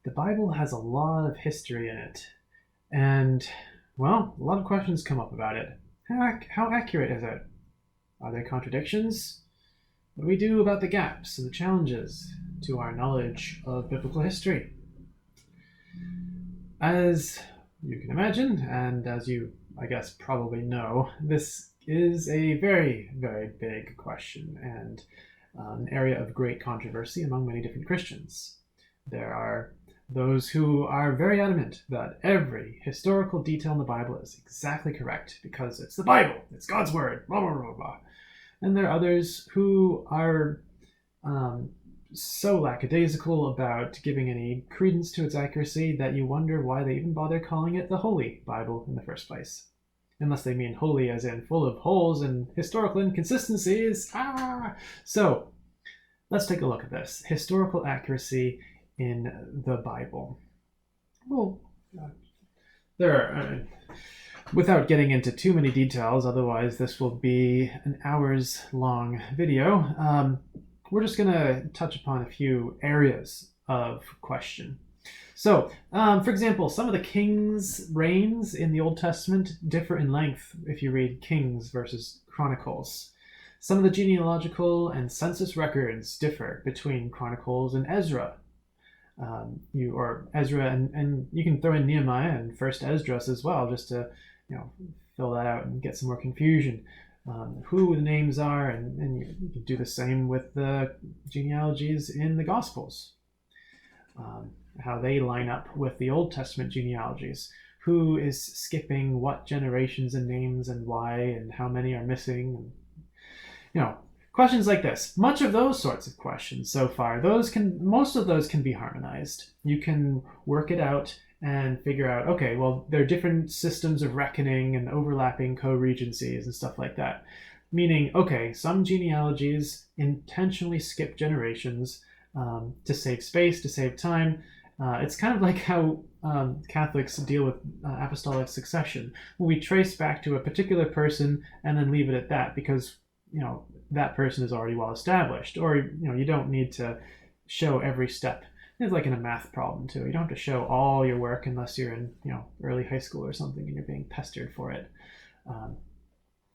The Bible has a lot of history in it, and, well, a lot of questions come up about it. How accurate is it? Are there contradictions? What do we do about the gaps and the challenges to our knowledge of biblical history? As you can imagine, and as you, I guess, probably know, this is a very, very big question and an area of great controversy among many different Christians. There are those who are very adamant that every historical detail in the Bible is exactly correct because it's the Bible, it's God's word, blah, blah, blah, blah. And there are others who are so lackadaisical about giving any credence to its accuracy that you wonder why they even bother calling it the Holy Bible in the first place. Unless they mean holy as in full of holes and historical inconsistencies. So, let's take a look at this. Historical accuracy in the Bible. Well, without getting into too many details, otherwise this will be an hours long video, we're just going to touch upon a few areas of question. So, for example, some of the kings' reigns in the Old Testament differ in length if you read Kings versus Chronicles. Some of the genealogical and census records differ between Chronicles and Ezra. Ezra, and you can throw in Nehemiah and First Esdras as well, just to fill that out and get some more confusion. Who the names are, and you can do the same with the genealogies in the Gospels. How they line up with the Old Testament genealogies. Who is skipping what generations and names and why, and how many are missing. Questions like this. Much of those sorts of questions so far, most of those can be harmonized. You can work it out and figure out, okay, well, there are different systems of reckoning and overlapping co-regencies and stuff like that. Meaning, okay, some genealogies intentionally skip generations to save space, to save time. It's kind of like how Catholics deal with apostolic succession. We trace back to a particular person and then leave it at that because, that person is already well established. Or, you don't need to show every step. It's like in a math problem too. You don't have to show all your work unless you're in, early high school or something and you're being pestered for it.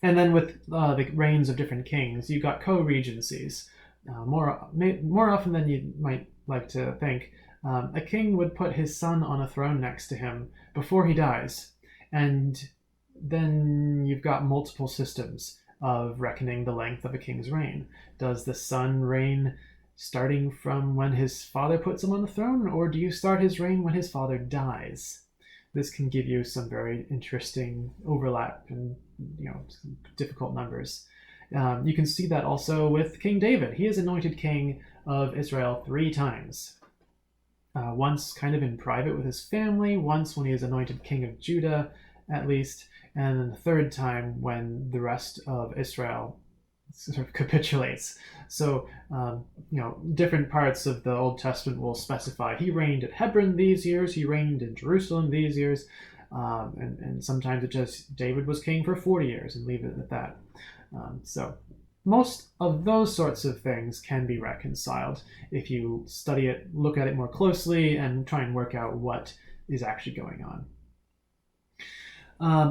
And then with the reigns of different kings, you've got co-regencies. More often than you might like to think, a king would put his son on a throne next to him before he dies. And then you've got multiple systems of reckoning the length of a king's reign. Does the son reign starting from when his father puts him on the throne, or do you start his reign when his father dies? This can give you some very interesting overlap and difficult numbers. You can see that also with King David. He is anointed king of Israel 3 times. Once kind of in private with his family, once when he is anointed king of Judah, at least, and then the 3rd time when the rest of Israel sort of capitulates. So, different parts of the Old Testament will specify he reigned at Hebron these years, he reigned in Jerusalem these years, and sometimes it just David was king for 40 years and leave it at that. So most of those sorts of things can be reconciled if you study it, look at it more closely, and try and work out what is actually going on.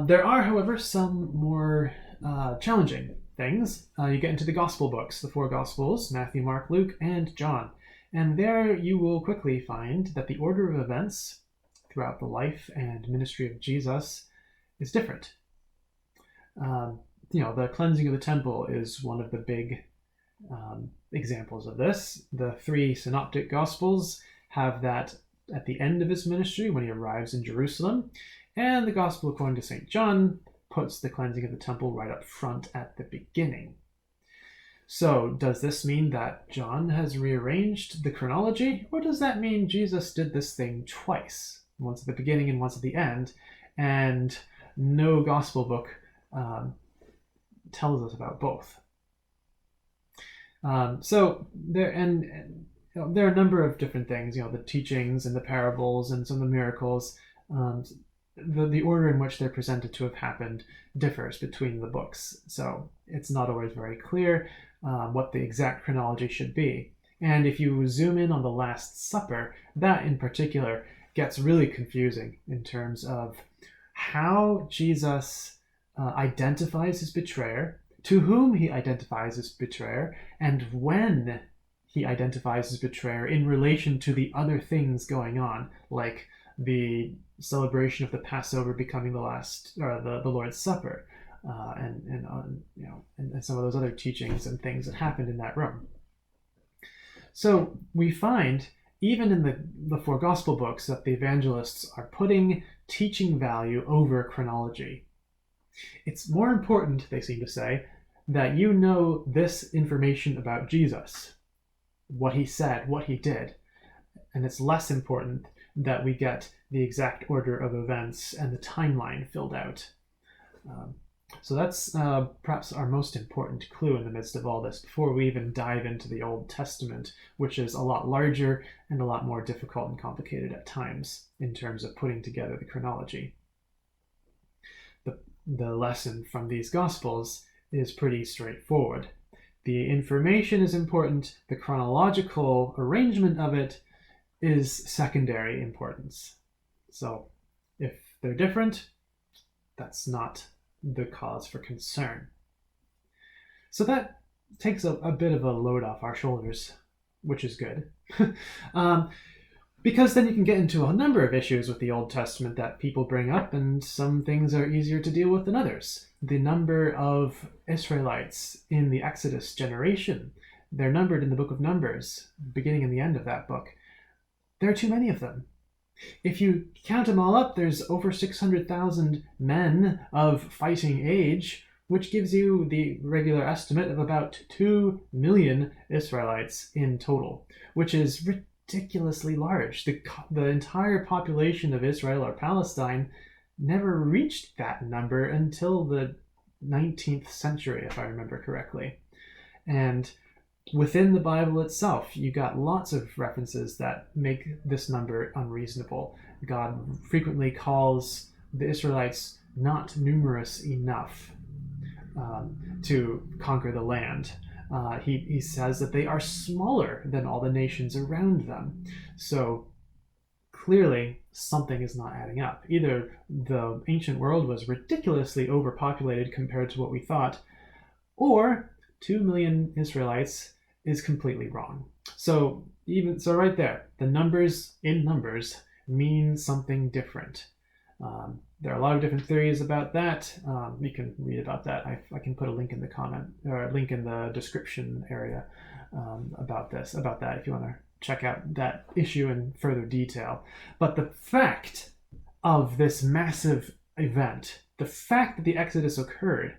There are, however, some more challenging things. You get into the gospel books, the 4 gospels, Matthew, Mark, Luke, and John. And there you will quickly find that the order of events throughout the life and ministry of Jesus is different. The cleansing of the temple is one of the big examples of this. The 3 synoptic gospels have that at the end of his ministry when he arrives in Jerusalem. And the gospel according to St. John puts the cleansing of the temple right up front at the beginning. So does this mean that John has rearranged the chronology, or does that mean Jesus did this thing twice, once at the beginning and once at the end, and no gospel book tells us about both? So there are a number of different things, the teachings and the parables and some of the miracles. The order in which they're presented to have happened differs between the books, so it's not always very clear what the exact chronology should be. And if you zoom in on the Last Supper, that in particular gets really confusing in terms of how Jesus identifies his betrayer, to whom he identifies his betrayer, and when he identifies his betrayer in relation to the other things going on, like the celebration of the Passover becoming the last, or the Lord's Supper, and some of those other teachings and things that happened in that room. So we find, even in the four gospel books, that the evangelists are putting teaching value over chronology. It's more important, they seem to say, that you know this information about Jesus, what he said, what he did, and it's less important that we get the exact order of events and the timeline filled out. So that's perhaps our most important clue in the midst of all this, before we even dive into the Old Testament, which is a lot larger and a lot more difficult and complicated at times in terms of putting together the chronology. The lesson from these Gospels is pretty straightforward. The information is important, the chronological arrangement of it is secondary importance. So if they're different, that's not the cause for concern. So that takes a bit of a load off our shoulders, which is good. Because then you can get into a number of issues with the Old Testament that people bring up, and some things are easier to deal with than others. The number of Israelites in the Exodus generation, they're numbered in the book of Numbers, beginning and the end of that book. There are too many of them. If you count them all up, there's over 600,000 men of fighting age, which gives you the regular estimate of about 2 million Israelites in total, which is ridiculously large. The entire population of Israel or Palestine never reached that number until the 19th century, if I remember correctly. And within the Bible itself, you got lots of references that make this number unreasonable. God frequently calls the Israelites not numerous enough to conquer the land. He says that they are smaller than all the nations around them. So clearly something is not adding up. Either the ancient world was ridiculously overpopulated compared to what we thought, or 2 million Israelites is completely wrong. So right there, the numbers in numbers mean something different. There are a lot of different theories about that. You can read about that. I can put a link in the comment, or a link in the description area about that if you want to check out that issue in further detail. But the fact of this massive event, the fact that the Exodus occurred,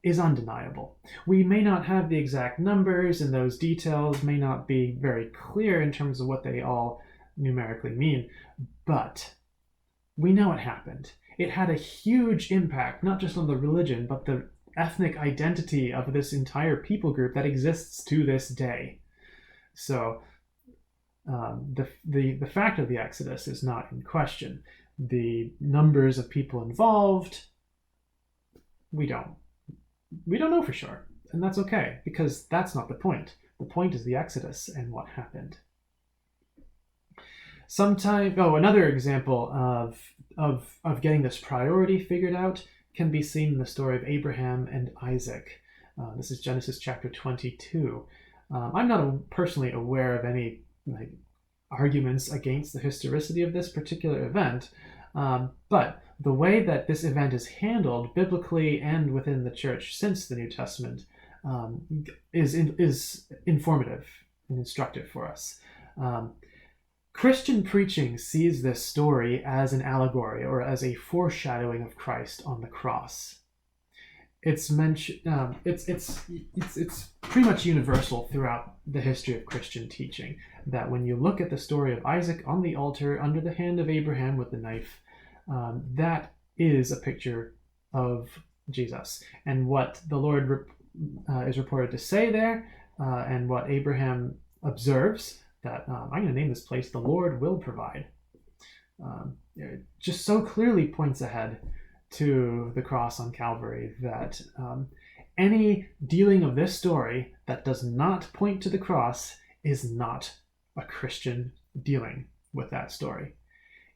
is undeniable. We may not have the exact numbers, and those details may not be very clear in terms of what they all numerically mean, but we know it happened. It had a huge impact, not just on the religion, but the ethnic identity of this entire people group that exists to this day. So the fact of the Exodus is not in question. The numbers of people involved, we don't know for sure, and that's okay, because that's not the point. The point is the Exodus and what happened. Another example of getting this priority figured out can be seen in the story of Abraham and Isaac. This is Genesis chapter 22. I'm not personally aware of any arguments against the historicity of this particular event, but the way that this event is handled biblically and within the church since the New Testament is informative and instructive for us. Christian preaching sees this story as an allegory, or as a foreshadowing of Christ on the cross. It's mentioned. It's pretty much universal throughout the history of Christian teaching that when you look at the story of Isaac on the altar under the hand of Abraham with the knife, that is a picture of Jesus, and what the Lord is reported to say there, and what Abraham observes, that I'm going to name this place "The Lord Will Provide." It just so clearly points ahead to the cross on Calvary that any dealing of this story that does not point to the cross is not a Christian dealing with that story.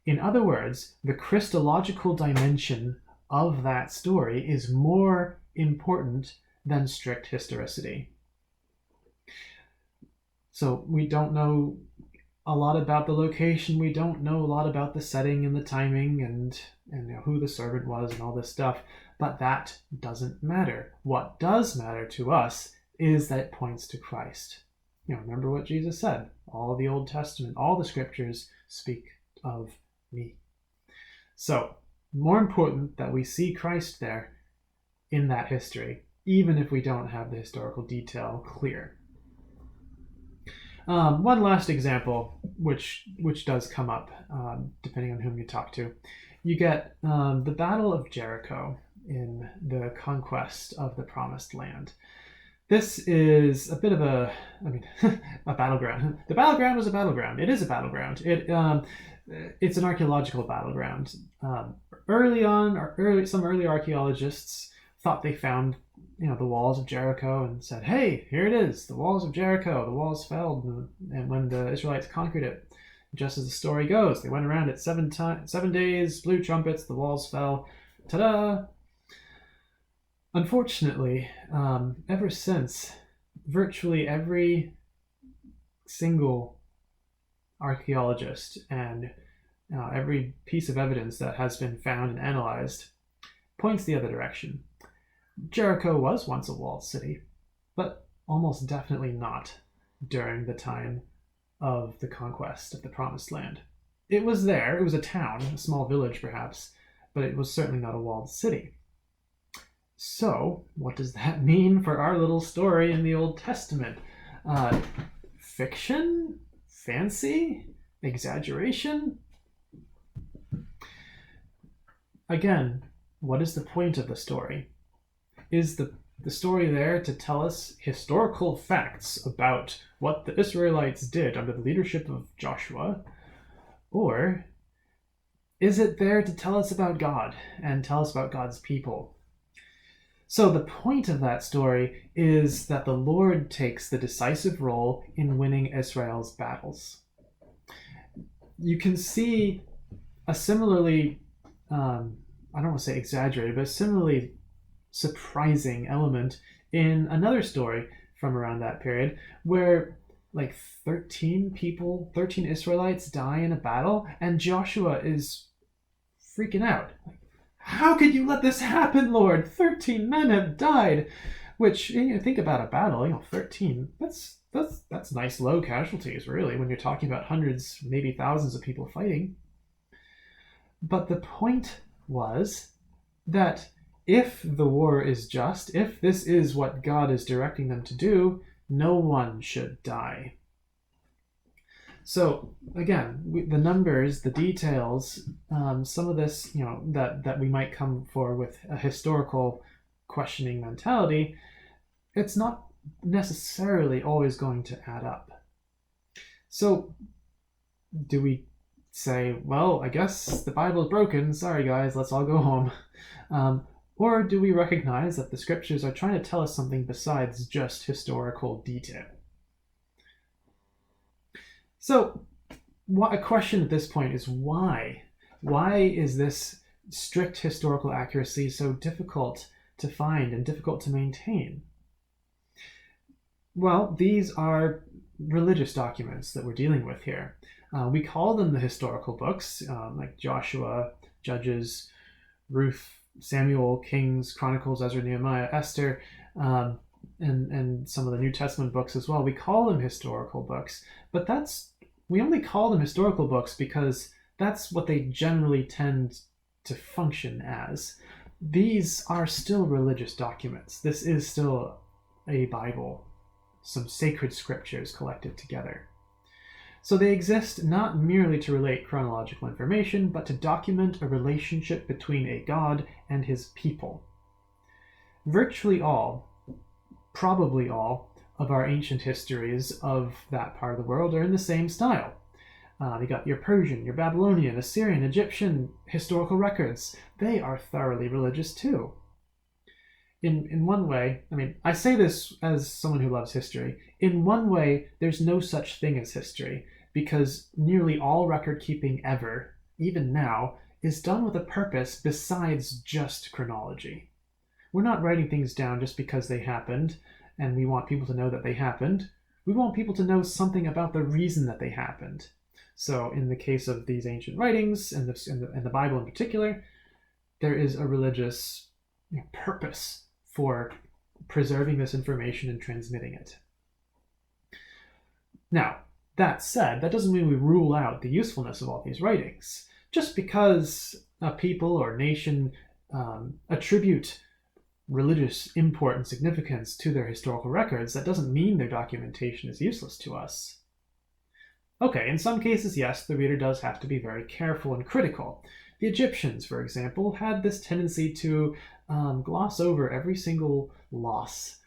In other words, the Christological dimension of that story is more important than strict historicity. So we don't know a lot about the location. We don't know a lot about the setting and the timing and who the servant was and all this stuff. But that doesn't matter. What does matter to us is that it points to Christ. Remember what Jesus said. All the Old Testament, all the scriptures speak of me. So, more important that we see Christ there in that history, even if we don't have the historical detail clear. One last example, which does come up, depending on whom you talk to. You get the Battle of Jericho in the conquest of the Promised Land. This is a bit of a battleground. The battleground was a battleground. It is a battleground. It's an archaeological battleground. Some early archaeologists thought they found the walls of Jericho and said, hey, here it is, the walls of Jericho. The walls fell, and when the Israelites conquered it, just as the story goes, they went around it 7 days, blew trumpets, the walls fell. Ta-da! Unfortunately, ever since, virtually every single archaeologist and every piece of evidence that has been found and analyzed points the other direction. Jericho was once a walled city, but almost definitely not during the time of the conquest of the Promised Land. It was there, it was a town, a small village perhaps, but it was certainly not a walled city. So, what does that mean for our little story in the Old Testament? Fiction? Fancy? Exaggeration? Again, what is the point of the story? Is the story there to tell us historical facts about what the Israelites did under the leadership of Joshua? Or is it there to tell us about God and tell us about God's people? So the point of that story is that the Lord takes the decisive role in winning Israel's battles. You can see a similarly, I don't want to say exaggerated, but a similarly surprising element in another story from around that period where 13 Israelites die in a battle and Joshua is freaking out. How could you let this happen, Lord? 13 men have died. Which, think about a battle, 13, that's nice low casualties, really, when you're talking about hundreds, maybe thousands of people fighting. But the point was that if the war is just, if this is what God is directing them to do, no one should die. So again, the numbers, the details, some of this, that we might come for with a historical questioning mentality, it's not necessarily always going to add up. So do we say, well, I guess the Bible is broken. Sorry, guys, let's all go home. Or do we recognize that the scriptures are trying to tell us something besides just historical detail? So a question at this point is why? Why is this strict historical accuracy so difficult to find and difficult to maintain? Well, these are religious documents that we're dealing with here. We call them the historical books, like Joshua, Judges, Ruth, Samuel, Kings, Chronicles, Ezra, Nehemiah, Esther, and some of the New Testament books as well. We call them historical books, but we only call them historical books because that's what they generally tend to function as. These are still religious documents. This is still a Bible, some sacred scriptures collected together. So they exist not merely to relate chronological information, but to document a relationship between a God and his people. Virtually all, probably all, of our ancient histories of that part of the world are in the same style. You got your Persian, your Babylonian, Assyrian, Egyptian historical records. They are thoroughly religious too. in one way, I mean, I say this as someone who loves history. In one way, there's no such thing as history, because nearly all record keeping ever, even now, is done with a purpose besides just chronology. We're not writing things down just because they happened, and we want people to know that they happened. We want people to know something about the reason that they happened. So, in the case of these ancient writings, and the Bible in particular, there is a religious purpose for preserving this information and transmitting it. Now, that said, that doesn't mean we rule out the usefulness of all these writings. Just because a people or nation attribute religious import and significance to their historical records, that doesn't mean their documentation is useless to us. Okay, in some cases, yes, the reader does have to be very careful and critical. The Egyptians, for example, had this tendency to gloss over every single loss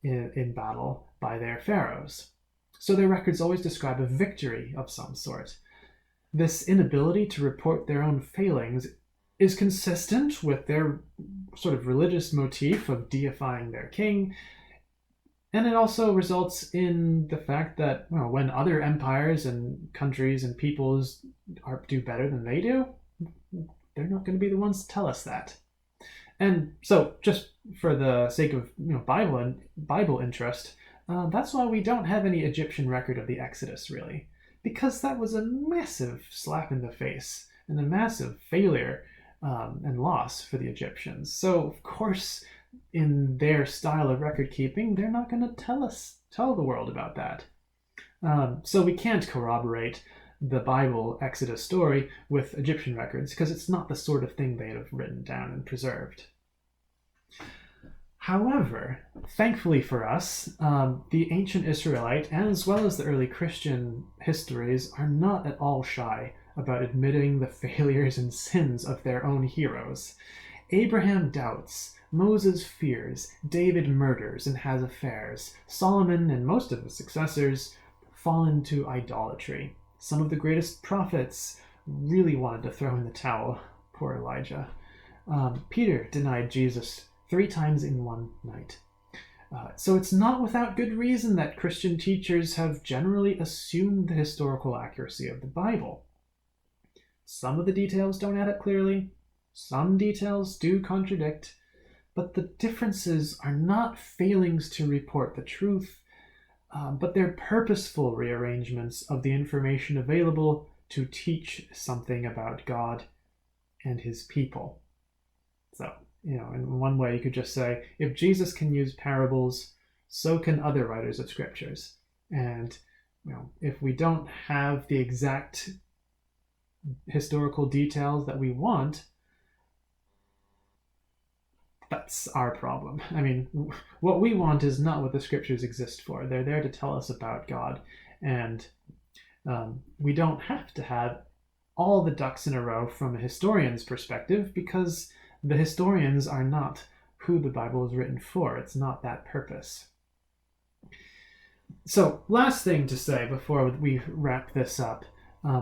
in battle by their pharaohs. So their records always describe a victory of some sort. This inability to report their own failings is consistent with their sort of religious motif of deifying their king. And it also results in the fact that when other empires and countries and peoples do better than they do, they're not going to be the ones to tell us that. And so, just for the sake of Bible interest, that's why we don't have any Egyptian record of the Exodus, really, because that was a massive slap in the face and a massive failure and loss for the Egyptians. So, of course, in their style of record keeping, they're not going to tell the world about that. So we can't corroborate the Bible Exodus story with Egyptian records because it's not the sort of thing they'd have written down and preserved. However, thankfully for us, the ancient Israelite as well as the early Christian histories are not at all shy about admitting the failures and sins of their own heroes. Abraham doubts, Moses fears, David murders and has affairs, Solomon and most of his successors fall into idolatry. Some of the greatest prophets really wanted to throw in the towel. Poor Elijah. Peter denied Jesus 3 times in one night. So it's not without good reason that Christian teachers have generally assumed the historical accuracy of the Bible. Some of the details don't add up clearly. Some details do contradict. But the differences are not failings to report the truth, but they're purposeful rearrangements of the information available to teach something about God and his people. So, in one way you could just say, if Jesus can use parables, so can other writers of scriptures. And, if we don't have the exact historical details that we want, that's our problem. I mean, what we want is not what the scriptures exist for. They're there to tell us about God. And we don't have to have all the ducks in a row from a historian's perspective, because the historians are not who the Bible is written for. It's not that purpose. So, last thing to say before we wrap this up.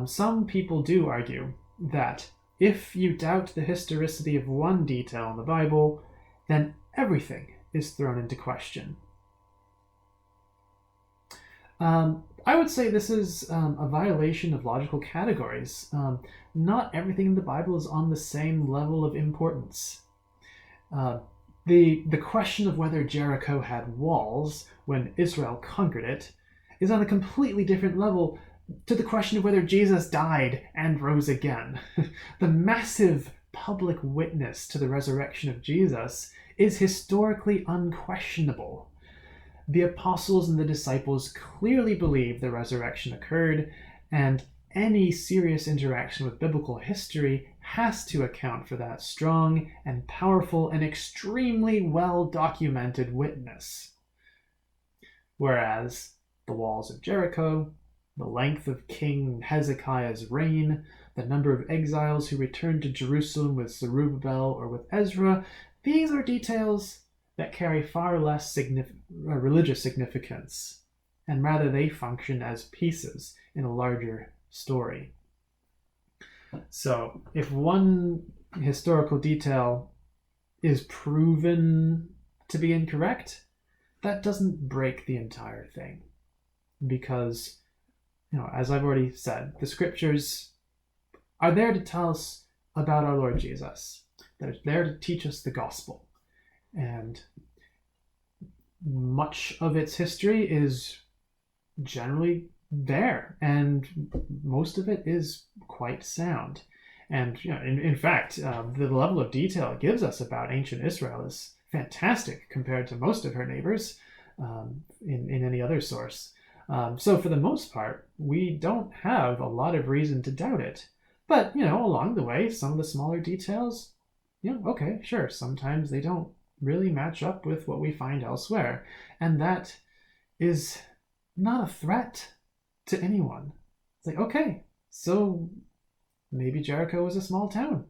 Some people do argue that if you doubt the historicity of one detail in the Bible, then everything is thrown into question. I would say this is a violation of logical categories. Not everything in the Bible is on the same level of importance. The question of whether Jericho had walls when Israel conquered it is on a completely different level to the question of whether Jesus died and rose again. The massive public witness to the resurrection of Jesus is historically unquestionable. The apostles and the disciples clearly believe the resurrection occurred, and any serious interaction with biblical history has to account for that strong and powerful and extremely well-documented witness. Whereas the walls of Jericho, the length of King Hezekiah's reign, the number of exiles who returned to Jerusalem with Zerubbabel or with Ezra, these are details that carry far less religious significance, and rather they function as pieces in a larger story. So if one historical detail is proven to be incorrect, that doesn't break the entire thing. Because, as I've already said, the scriptures are there to tell us about our Lord Jesus. They're there to teach us the gospel. And much of its history is generally there, and most of it is quite sound. And in fact, the level of detail it gives us about ancient Israel is fantastic compared to most of her neighbors in any other source. So for the most part, we don't have a lot of reason to doubt it. But, along the way, some of the smaller details, okay, sure, sometimes they don't really match up with what we find elsewhere. And that is not a threat to anyone. It's like, okay, so maybe Jericho was a small town.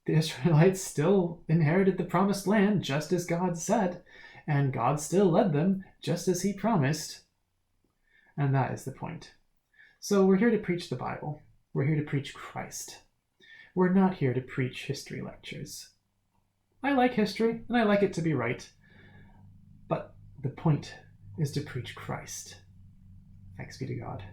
The Israelites still inherited the promised land just as God said, and God still led them just as he promised. And that is the point. So we're here to preach the Bible. We're here to preach Christ. We're not here to preach history lectures. I like history, and I like it to be right. But the point is to preach Christ. Thanks be to God.